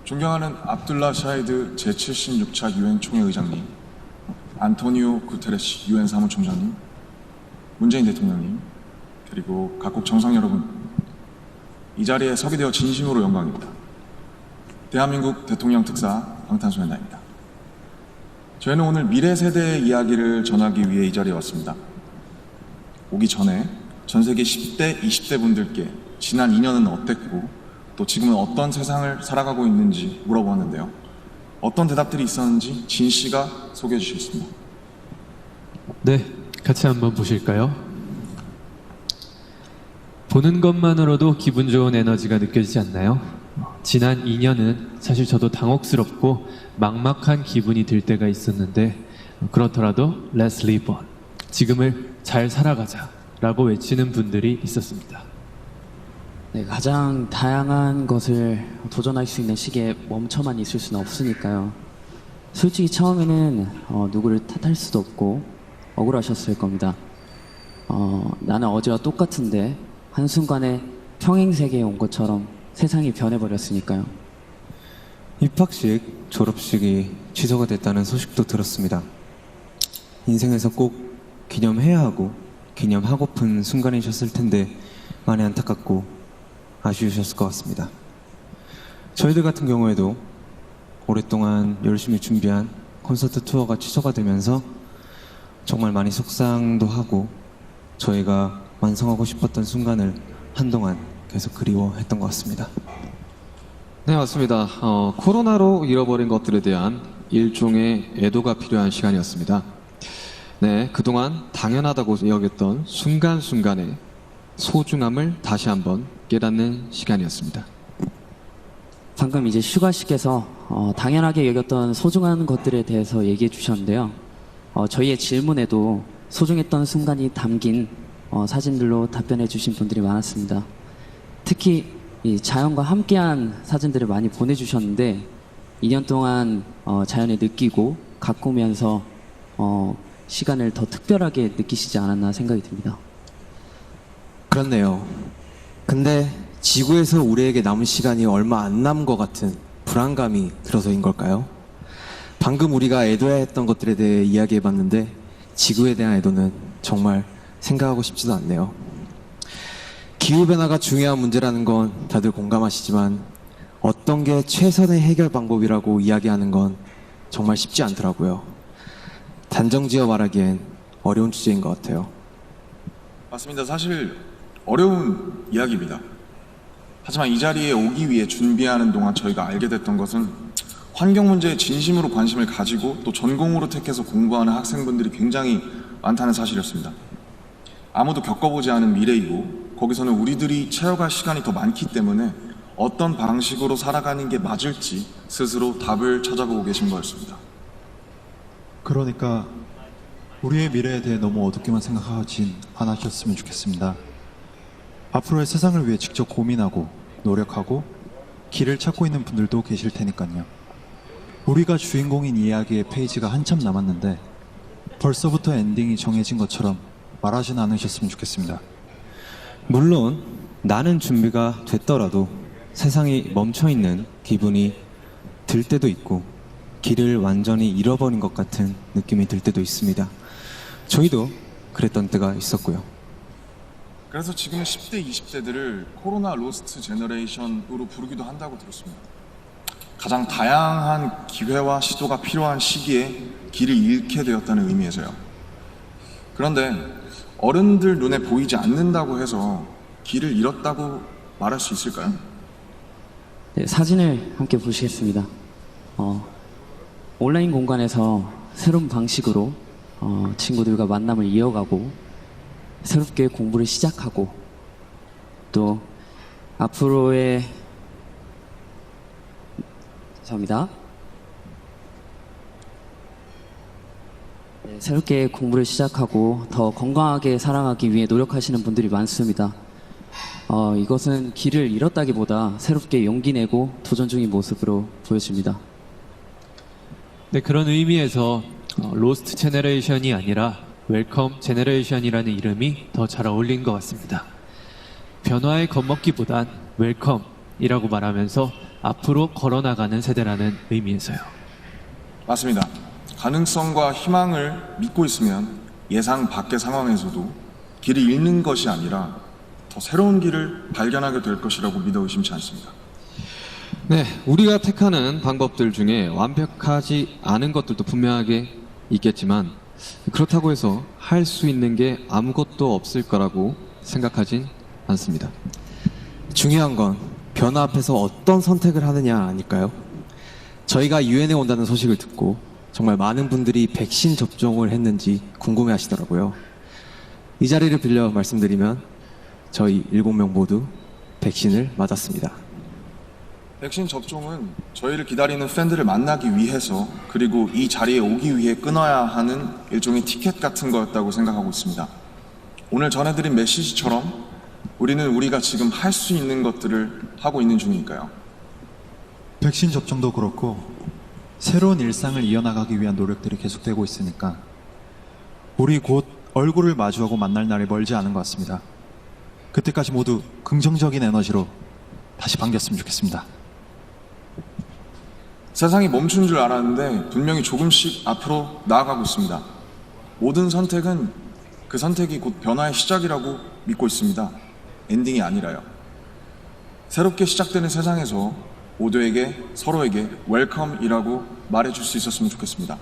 존경하는 압둘라 샤히드 제76차 유엔 총회 의장님, 안토니오 구테레시 유엔 사무총장님, 문재인 대통령님, 그리고 각국 정상 여러분, 이 자리에 서게 되어 진심으로 영광입니다. 대한민국 대통령 특사 방탄소년단입니다. 저희는 오늘 미래 세대의 이야기를 전하기 위해 이 자리에 왔습니다. 오기 전에 전 세계 10대, 20대 분들께 지난 2년은 어땠고 또 지금은 어떤 세상을 살아가고 있는지 물어보았는데요. 어떤 대답들이 있었는지 진 씨가 소개해 주시겠습니다. 네, 같이 한번 보실까요? 보는 것만으로도 기분 좋은 에너지가 느껴지지 않나요? 지난 2년은 사실 저도 당혹스럽고 막막한 기분이 들 때가 있었는데 그렇더라도 Let's live on, 지금을 잘 살아가자 라고 외치는 분들이 있었습니다. 네, 가장 다양한 것을 도전할 수 있는 시기에 멈춰만 있을 수는 없으니까요. 솔직히 처음에는 누구를 탓할 수도 없고 억울하셨을 겁니다. 나는 어제와 똑같은데 한순간에 평행세계에 온 것처럼 세상이 변해버렸으니까요. 입학식, 졸업식이 취소가 됐다는 소식도 들었습니다. 인생에서 꼭 기념해야 하고 기념하고픈 순간이셨을 텐데 많이 안타깝고 아쉬우셨을 것 같습니다. 저희들 같은 경우에도 오랫동안 열심히 준비한 콘서트 투어가 취소가 되면서 정말 많이 속상도 하고 저희가 완성하고 싶었던 순간을 한동안 계속 그리워했던 것 같습니다. 네, 맞습니다. 코로나로 잃어버린 것들에 대한 일종의 애도가 필요한 시간이었습니다. 네, 그동안 당연하다고 여겼던 순간순간의 소중함을 다시 한번 깨닫는 시간이었습니다. 방금 이제 슈가씨께서 당연하게 여겼던 소중한 것들에 대해서 얘기해 주셨는데요. 저희의 질문에도 소중했던 순간이 담긴 사진들로 답변해 주신 분들이 많았습니다. 특히 이 자연과 함께한 사진들을 많이 보내주셨는데 2년 동안 자연을 느끼고 가꾸면서 시간을 더 특별하게 느끼시지 않았나 생각이 듭니다. 그렇네요. 근데 지구에서 우리에게 남은 시간이 얼마 안 남은 것 같은 불안감이 들어서인 걸까요? 방금 우리가 애도해야 했던 것들에 대해 이야기해봤는데 지구에 대한 애도는 정말 생각하고 싶지도 않네요. 기후변화가 중요한 문제라는 건 다들 공감하시지만 어떤 게 최선의 해결 방법이라고 이야기하는 건 정말 쉽지 않더라고요. 단정지어 말하기엔 어려운 주제인 것 같아요. 맞습니다. 사실 어려운 이야기입니다. 하지만 이 자리에 오기 위해 준비하는 동안 저희가 알게 됐던 것은 환경 문제에 진심으로 관심을 가지고 또 전공으로 택해서 공부하는 학생분들이 굉장히 많다는 사실이었습니다. 아무도 겪어보지 않은 미래이고 거기서는 우리들이 채워갈 시간이 더 많기 때문에 어떤 방식으로 살아가는 게 맞을지 스스로 답을 찾아보고 계신 거였습니다. 그러니까 우리의 미래에 대해 너무 어둡게만 생각하진 않으셨으면 좋겠습니다. 앞으로의 세상을 위해 직접 고민하고 노력하고 길을 찾고 있는 분들도 계실 테니까요. 우리가 주인공인 이야기의 페이지가 한참 남았는데 벌써부터 엔딩이 정해진 것처럼 말하진 않으셨으면 좋겠습니다. 물론 나는 준비가 됐더라도 세상이 멈춰있는 기분이 들 때도 있고 길을 완전히 잃어버린 것 같은 느낌이 들 때도 있습니다. 저희도 그랬던 때가 있었고요. 그래서 지금은 10대, 20대들을 코로나 로스트 제너레이션으로 부르기도 한다고 들었습니다. 가장 다양한 기회와 시도가 필요한 시기에 길을 잃게 되었다는 의미에서요. 그런데 어른들 눈에 보이지 않는다고 해서 길을 잃었다고 말할 수 있을까요? 네, 사진을 함께 보시겠습니다. 온라인 공간에서 새로운 방식으로 친구들과 만남을 이어가고 새롭게 공부를 시작하고 또 앞으로의 죄송합니다. 네, 새롭게 공부를 시작하고 더 건강하게 살아가기 위해 노력하시는 분들이 많습니다. 이것은 길을 잃었다기보다 새롭게 용기 내고 도전 중인 모습으로 보여집니다. 네, 그런 의미에서 로스트 제너레이션이 아니라 웰컴 제너레이션이라는 이름이 더 잘 어울린 것 같습니다. 변화에 겁먹기보단 웰컴이라고 말하면서 앞으로 걸어나가는 세대라는 의미에서요. 맞습니다. 가능성과 희망을 믿고 있으면 예상 밖의 상황에서도 길을 잃는 것이 아니라 더 새로운 길을 발견하게 될 것이라고 믿어 의심치 않습니다. 네, 우리가 택하는 방법들 중에 완벽하지 않은 것들도 분명하게 있겠지만 그렇다고 해서 할 수 있는 게 아무것도 없을 거라고 생각하진 않습니다. 중요한 건 변화 앞에서 어떤 선택을 하느냐 아닐까요? 저희가 유엔에 온다는 소식을 듣고 정말 많은 분들이 백신 접종을 했는지 궁금해 하시더라고요. 이 자리를 빌려 말씀드리면 저희 7명 모두 백신을 맞았습니다. 백신 접종은 저희를 기다리는 팬들을 만나기 위해서 그리고 이 자리에 오기 위해 끊어야 하는 일종의 티켓 같은 거였다고 생각하고 있습니다. 오늘 전해드린 메시지처럼 우리는 우리가 지금 할 수 있는 것들을 하고 있는 중이니까요. 백신 접종도 그렇고 새로운 일상을 이어나가기 위한 노력들이 계속되고 있으니까 우리 곧 얼굴을 마주하고 만날 날이 멀지 않은 것 같습니다. 그때까지 모두 긍정적인 에너지로 다시 반겼으면 좋겠습니다. 세상이 멈춘 줄 알았는데 분명히 조금씩 앞으로 나아가고 있습니다. 모든 선택은 그 선택이 곧 변화의 시작이라고 믿고 있습니다. 엔딩이 아니라요. 새롭게 시작되는 세상에서 모두에게 서로에게 웰컴이라고 말해줄 수 있었으면 좋겠습니다.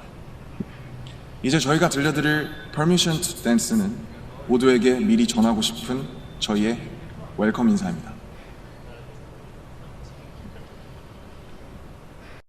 이제 저희가 들려드릴 Permission to Dance는 모두에게 미리 전하고 싶은 저희의 웰컴 인사입니다.